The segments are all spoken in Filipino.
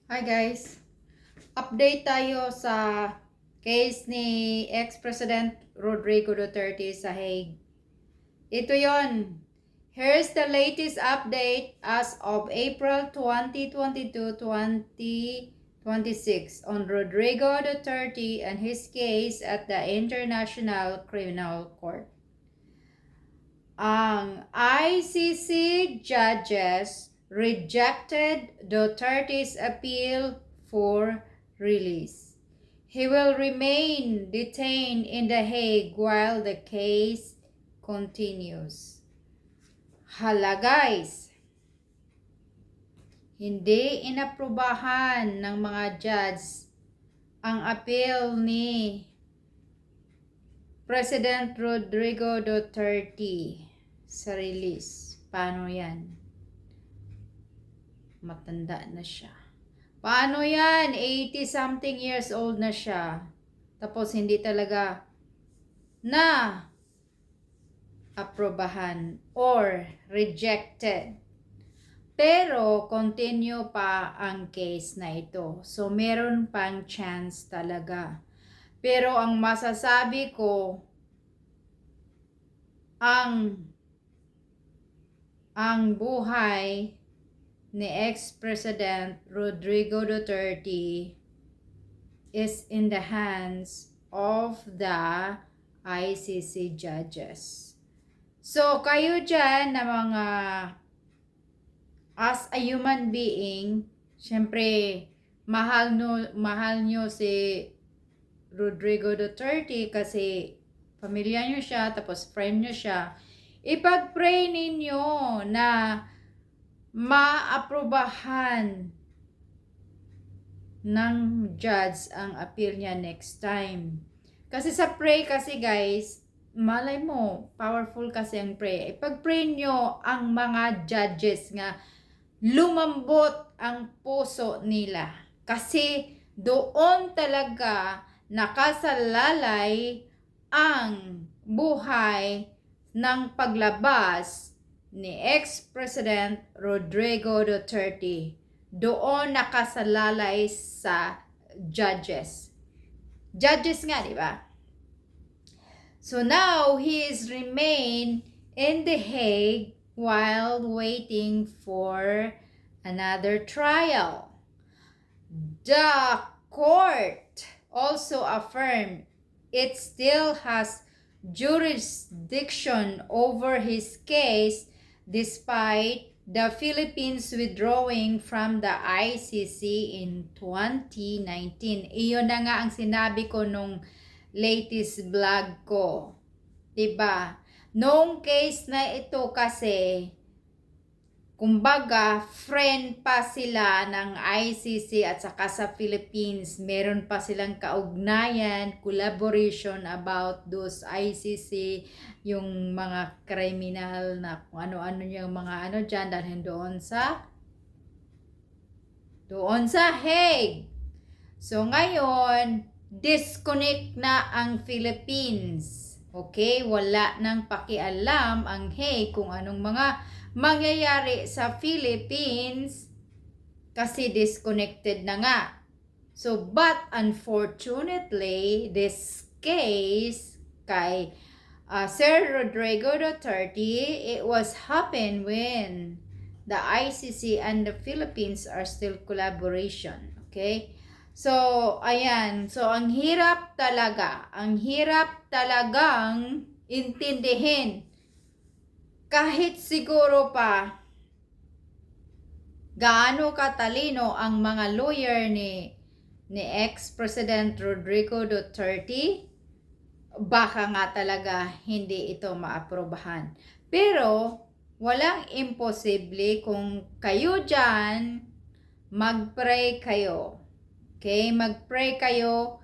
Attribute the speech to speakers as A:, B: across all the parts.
A: Hi guys! Update tayo sa case ni ex-President Rodrigo Duterte sa Hague. Ito yon. Here's the latest update as of April 2022-2026 on Rodrigo Duterte and his case at the International Criminal Court. Ang ICC judges rejected Duterte's appeal for release. He will remain detained in The Hague while the case continues. Hala guys, hindi inaprubahan ng mga judge ang appeal ni President Rodrigo Duterte sa release. Paano yan? Matanda na siya. Paano yan? 80 something years old na siya. Tapos hindi talaga na aprobahan or rejected. Pero continue pa ang case na ito. So meron pang chance talaga. Pero ang masasabi ko, ang buhay ni ex-President Rodrigo Duterte is in the hands of the ICC judges. So, kayo dyan na mga as a human being, syempre, mahal nyo si Rodrigo Duterte kasi pamilya nyo siya, tapos friend nyo siya. Ipag-pray ninyo na maaprubahan ng judge ang appeal niya next time. Kasi sa pray kasi guys, malay mo, powerful kasi ang pray. Ipag-pray nyo ang mga judges nga lumambot ang puso nila. Kasi doon talaga nakasalalay ang buhay ng paglabas ni ex-President Rodrigo Duterte. Doon nakasalalay sa judges. Judges nga, di ba? So now, he is remain in The Hague while waiting for another trial. The court also affirmed it still has jurisdiction over his case despite the Philippines withdrawing from the ICC in 2019. Iyon na nga ang sinabi ko nung latest vlog ko. Diba? Nung case na ito kasi, kumbaga, friend pa sila ng ICC at saka sa Philippines. Meron pa silang kaugnayan, collaboration about those ICC, yung mga criminal na kung ano-ano yung mga ano dyan, dalhin doon sa Hague. So ngayon, disconnect na ang Philippines. Okay? Wala nang pakialam ang Hague kung anong mga mangyayari sa Philippines kasi disconnected na nga. So, but unfortunately, this case kay Sir Rodrigo Duterte, it was happen when the ICC and the Philippines are still collaboration. Okay? So, ayan. So, ang hirap talaga. Ang hirap talagang intindihin. Kahit siguro pa gaano katalino ang mga lawyer ni ex-President Rodrigo Duterte, baka nga talaga hindi ito maaprobahan. Pero walang imposible kung kayo dyan, mag-pray kayo. Okay? Mag-pray kayo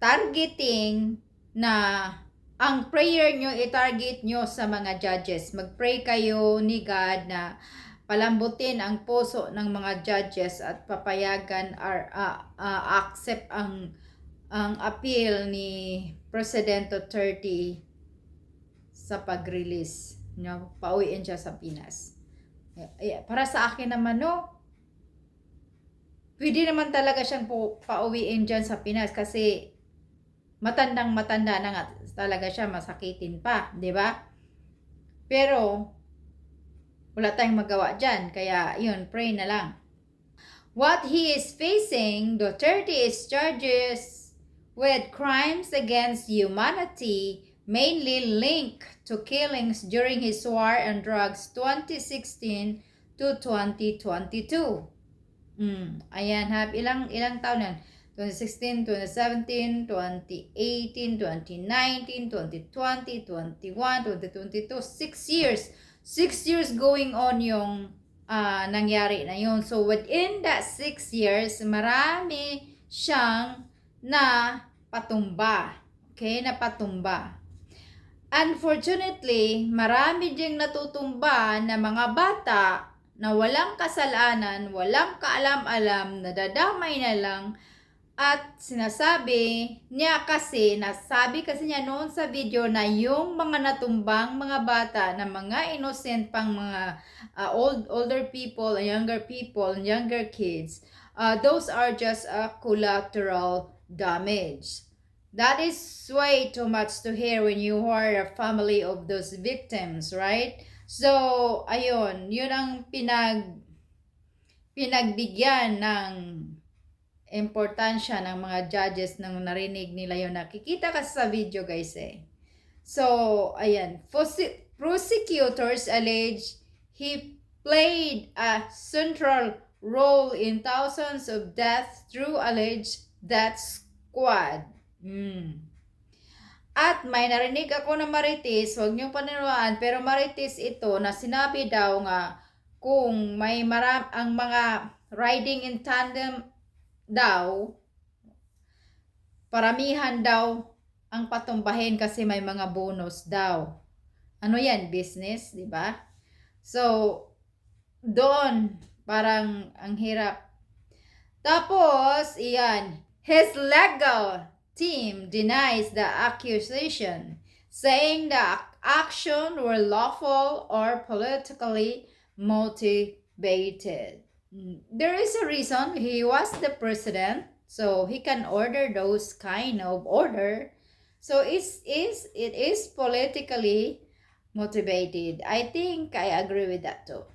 A: targeting na ang prayer nyo, i-target nyo sa mga judges. Mag-pray kayo ni God na palambutin ang puso ng mga judges at papayagan or accept ang appeal ni President Duterte sa pag-release. Pauwiin siya sa Pinas. Para sa akin naman, no, pwede naman talaga siyang pauwiin dyan sa Pinas kasi matandang-matanda na nga talaga siya, masakitin pa, di ba? Pero, wala tayong magawa dyan, kaya yun, pray na lang. What he is facing, Duterte is charges with crimes against humanity, mainly linked to killings during his war on drugs 2016 to 2022. Ayan, ilang taon yan? 2016, 2017, 2018, 2019, 2020, 21, 2022, 6 years. 6 years going on yung nangyari na yun. So, within that 6 years, marami siyang napatumba. Okay, napatumba. Unfortunately, marami diyang natutumba na mga bata na walang kasalanan, walang kaalam-alam, nadadamay na lang, at sinasabi niya kasi, nasabi kasi niya noon sa video na yung mga natumbang mga bata na mga innocent pang mga older people, younger people, younger kids, those are just a collateral damage. That is way too much to hear when you are a family of those victims, right? So, ayun, yun ang pinagbigyan ng importansya ng mga judges nang narinig nila yun. Nakikita kasi sa video, guys, eh. So, ayan, prosecutors allege he played a central role in thousands of deaths through alleged death squad. At may narinig ako na Marites, huwag niyong paniwalaan, pero Marites ito na sinabi daw nga kung may ang mga riding in tandem daw, paramihan daw ang patumbahin kasi may mga bonus daw. Ano yan? Business, di ba? So, doon, parang ang hirap. Tapos, iyan, his legal team denies the accusation, saying the action were lawful or politically motivated. There is a reason. He was the president, so he can order those kind of order. So it is politically motivated. I think I agree with that too.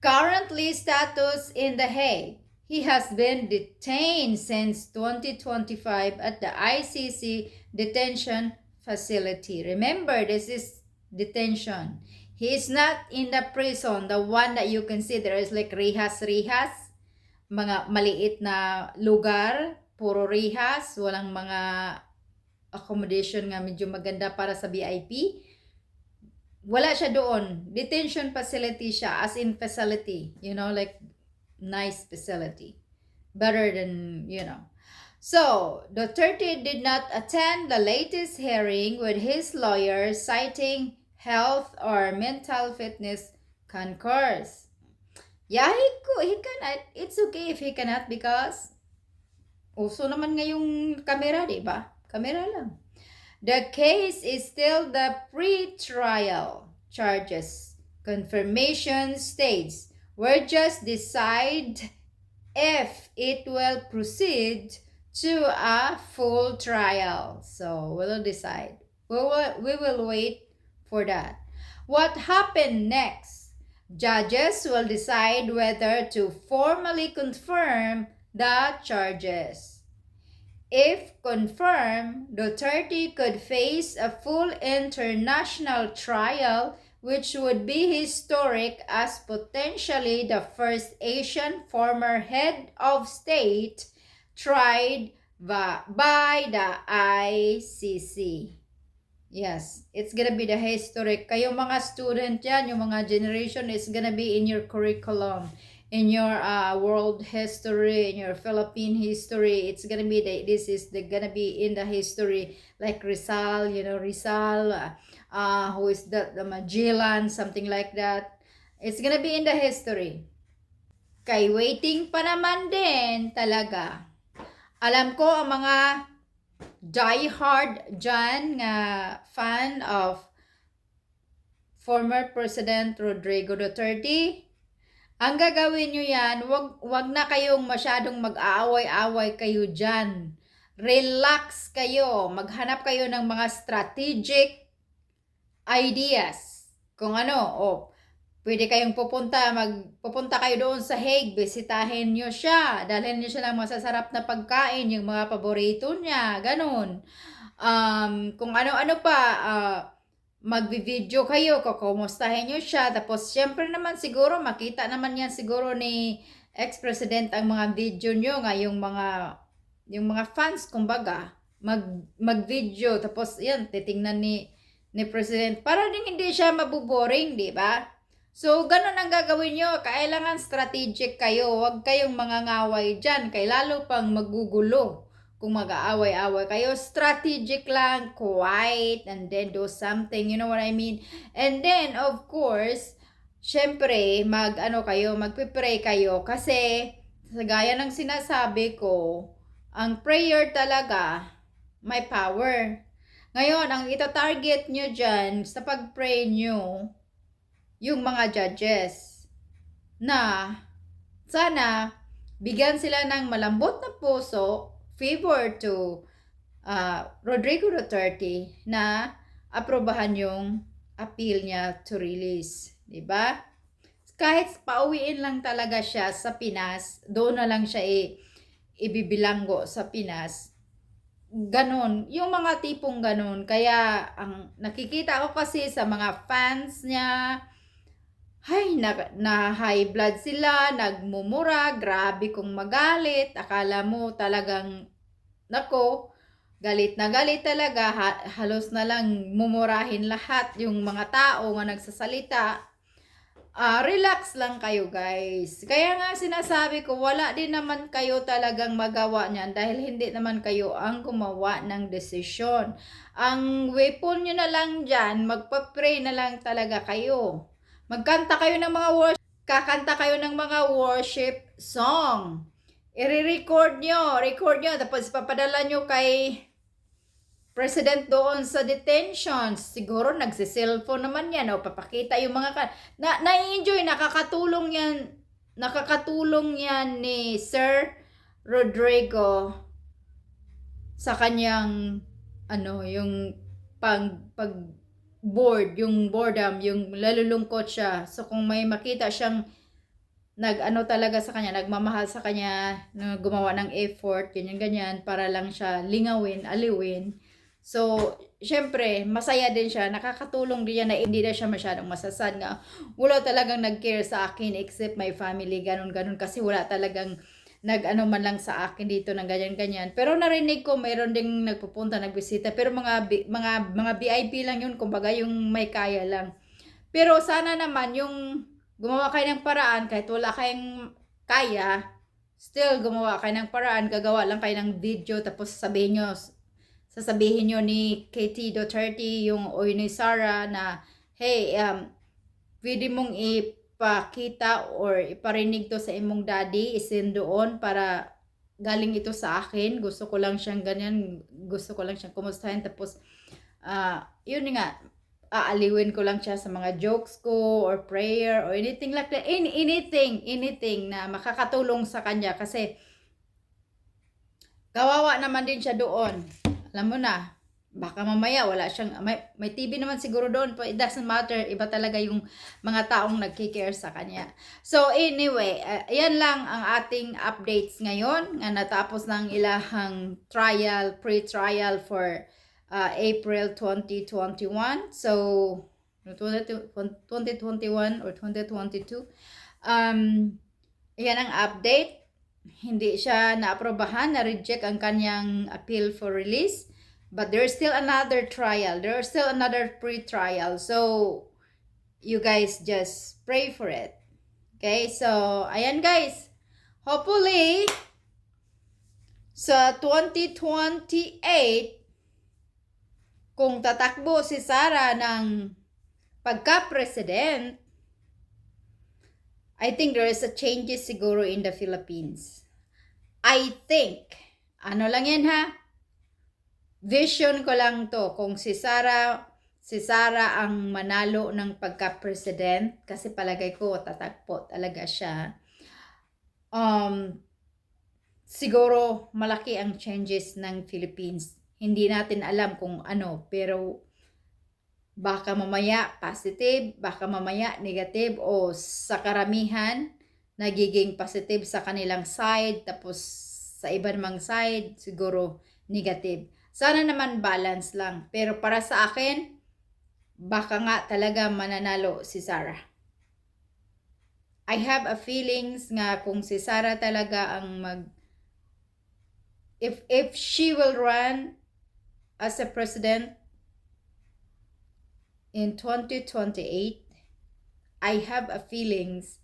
A: Currently status in The Hague. He has been detained since 2025 at the ICC detention facility. Remember, this is detention. He is not in the prison, the one that you can see there is like rehas, mga maliit na lugar, puro rehas, walang mga accommodation nga medyo maganda para sa VIP. Wala siya doon. Detention facility siya, as in facility, like nice facility, better than So Duterte did not attend the latest hearing with his lawyer, citing health or mental fitness concurs. Yeah, he cannot. It's okay if he cannot because uso naman ngayong kamera, di ba? Kamera lang. The case is still the pre-trial charges confirmation stage. We'll just decide if it will proceed to a full trial. So we'll decide. We will wait for that. What happened next? Judges will decide whether to formally confirm the charges. If confirmed, Duterte could face a full international trial, which would be historic as potentially the first Asian former head of state tried by the ICC. Yes, it's gonna be the historic. Kayo mga student yan, yung mga generation, is gonna be in your curriculum, in your world history, in your Philippine history. It's gonna be gonna be in the history, like Rizal, Rizal, who is the Magellan, something like that. It's gonna be in the history. Kay waiting pa naman din talaga. Alam ko ang mga die-hard dyan nga fan of former President Rodrigo Duterte. Ang gagawin nyo yan, wag na kayong masyadong mag-aaway-away kayo dyan. Relax kayo. Maghanap kayo ng mga strategic ideas. Kung ano, pwede kayong pupunta kayo doon sa Hague, bisitahin nyo siya, dalhin nyo siya ng masasarap na pagkain, yung mga paborito niya, ganun. Kung ano-ano pa, magbi-video kayo, kukumustahin nyo siya, tapos syempre naman siguro, makita naman yan siguro ni ex-president ang mga video nyo, nga yung mga fans, kumbaga, mag-video, tapos yan, titingnan ni president, para din hindi siya mabuboring, di ba? So, ganun ang gagawin nyo. Kailangan strategic kayo. Huwag kayong mangangaway dyan. Kaya lalo pang magugulo kung mag-aaway-away kayo. Strategic lang, quiet, and then do something. You know what I mean? And then, of course, syempre, magpipray kayo. Kasi, sa gaya ng sinasabi ko, ang prayer talaga, may power. Ngayon, ang ita-target nyo dyan, sa pag-pray nyo, yung mga judges na sana bigyan sila ng malambot na puso, favor to Rodrigo Duterte na aprobahan yung appeal niya to release, di ba? Kahit pauwiin lang talaga siya sa Pinas, doon na lang siya ibibilanggo sa Pinas. Ganon, yung mga tipong ganon. Kaya ang nakikita ko kasi sa mga fans niya, na high blood sila, nagmumura, grabe kong magalit. Akala mo talagang, nako, galit na galit talaga. Halos na lang mumurahin lahat yung mga tao nga nagsasalita. Relax lang kayo guys. Kaya nga sinasabi ko, wala din naman kayo talagang magawa niyan dahil hindi naman kayo ang gumawa ng desisyon. Ang weapon nyo na lang dyan, magpa-pray na lang talaga kayo. Magkanta kayo ng kakanta kayo ng mga worship song. I-record nyo, tapos papadala nyo kay president doon sa detention. Siguro nagsi-cellphone naman yan, o papakita yung mga na-enjoy, nakakatulong yan ni Sir Rodrigo sa kanyang yung yung boredom, yung lalulungkot siya. So kung may makita siyang talaga sa kanya, nagmamahal sa kanya, na gumawa ng effort, ganyan para lang siya lingawin, aliwin. So, syempre, masaya din siya, nakakatulong din yan na hindi na siya masyadong masasad nga. Wala talagang nag-care sa akin except my family, ganun kasi wala talagang man lang sa akin dito ng ganyan. Pero narinig ko mayroon ding nagpupunta, nagbisita, pero mga VIP lang yun, kumbaga yung may kaya lang. Pero sana naman yung gumawa kayo ng paraan, kahit wala kayong kaya, still gumawa kayo ng paraan, gagawa lang kayo ng video, tapos sasabihin nyo ni Katie Duterte o ni Sara na, hey, pwede mong ipakita or iparinig to sa imong daddy, isin doon para galing ito sa akin, gusto ko lang siyang ganyan, gusto ko lang siyang kumustahin, tapos yun nga, aaliwin ko lang siya sa mga jokes ko or prayer or anything like that, anything na makakatulong sa kanya kasi kawawa naman din siya doon. Alam mo na, baka mamaya wala siyang, may TV naman siguro doon, but it doesn't matter, iba talaga yung mga taong nagkikare sa kanya. So anyway, yan lang ang ating updates ngayon, nga natapos ng ilahang pre-trial for April 2021. So 2021 or 2022. Yan ang update. Hindi siya naaprobahan, na-reject ang kanyang appeal for release. But there's still another trial. There's still another pre-trial. So, you guys just pray for it. Okay? So, ayan guys. Hopefully, sa 2028, kung tatakbo si Sara ng pagka-president, I think there is a changes siguro in the Philippines. I think. Ano lang yan ha? Vision ko lang to. Kung si Sara si Sara ang manalo ng pagka-president kasi palagay ko tatagpo talaga siya. Siguro malaki ang changes ng Philippines. Hindi natin alam kung ano, pero baka mamaya positive, baka mamaya negative, o sa karamihan nagiging positive sa kanilang side, tapos sa iba namang side siguro negative. Sana naman balance lang, pero para sa akin baka nga talaga mananalo si Sara. I have a feelings nga kung si Sara talaga ang if she will run as a president in 2028, I have a feelings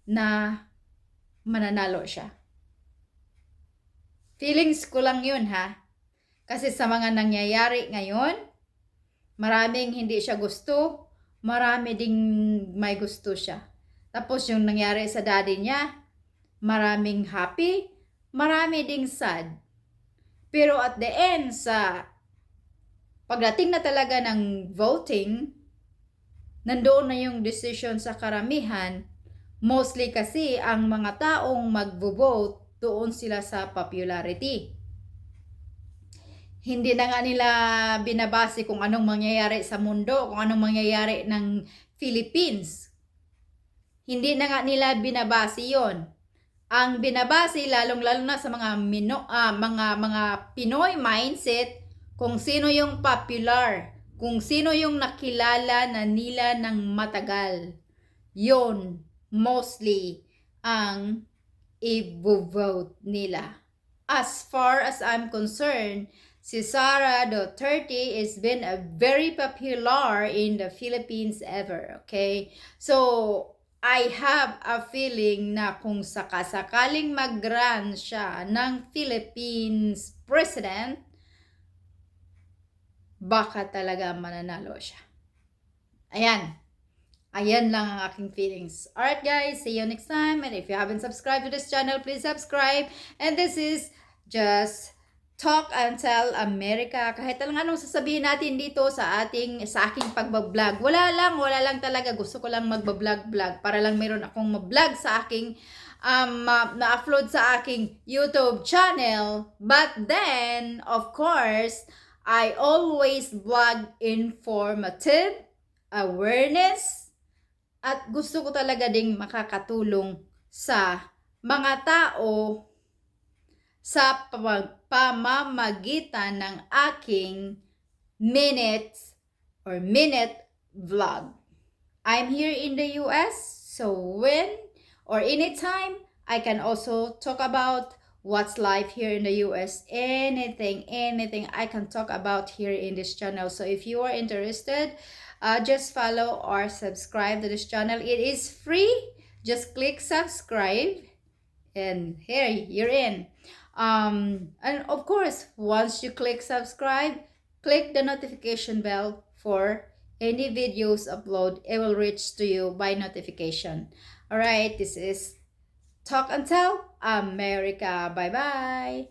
A: na mananalo siya. Feelings ko lang yun ha. Kasi sa mga nangyayari ngayon, maraming hindi siya gusto, marami ding may gusto siya. Tapos yung nangyari sa daddy niya, maraming happy, marami ding sad. Pero at the end, sa pagdating na talaga ng voting, nandoon na yung decision sa karamihan. Mostly kasi ang mga taong magvo-vote, doon sila sa popularity. Hindi na nga nila binabase kung anong mangyayari sa mundo, kung anong mangyayari ng Philippines. Hindi na nga nila binabase yon. Ang binabase lalong-lalo na sa mga Pinoy mindset, kung sino yung popular, kung sino yung nakilala na nila ng matagal. Yon mostly ang i-vote nila. As far as I'm concerned, si Sara Duterte has been a very popular in the Philippines ever, okay? So, I have a feeling na kung sakasakaling mag-run siya ng Philippines president, baka talaga mananalo siya. Ayan. Ayan lang ang aking feelings. Alright guys, see you next time. And if you haven't subscribed to this channel, please subscribe. And this is just Talk and Tell America. Kahit anong sasabihin natin dito sa aking pagbablog. Wala lang talaga. Gusto ko lang magbablog para lang meron akong mablog sa aking na-upload sa aking YouTube channel. But then, of course, I always vlog informative, awareness, at gusto ko talaga ding makakatulong sa mga tao sa pamamagitan ng aking minute vlog. I'm here in the US, so when or anytime I can also talk about what's life here in the US. Anything I can talk about here in this channel. So if you are interested, just follow or subscribe to this channel. It is free. Just click subscribe and here you're in. And of course, once you click subscribe, click the notification bell for any videos upload. It will reach to you by notification. Alright, this is Talk and Tell America. Bye-bye.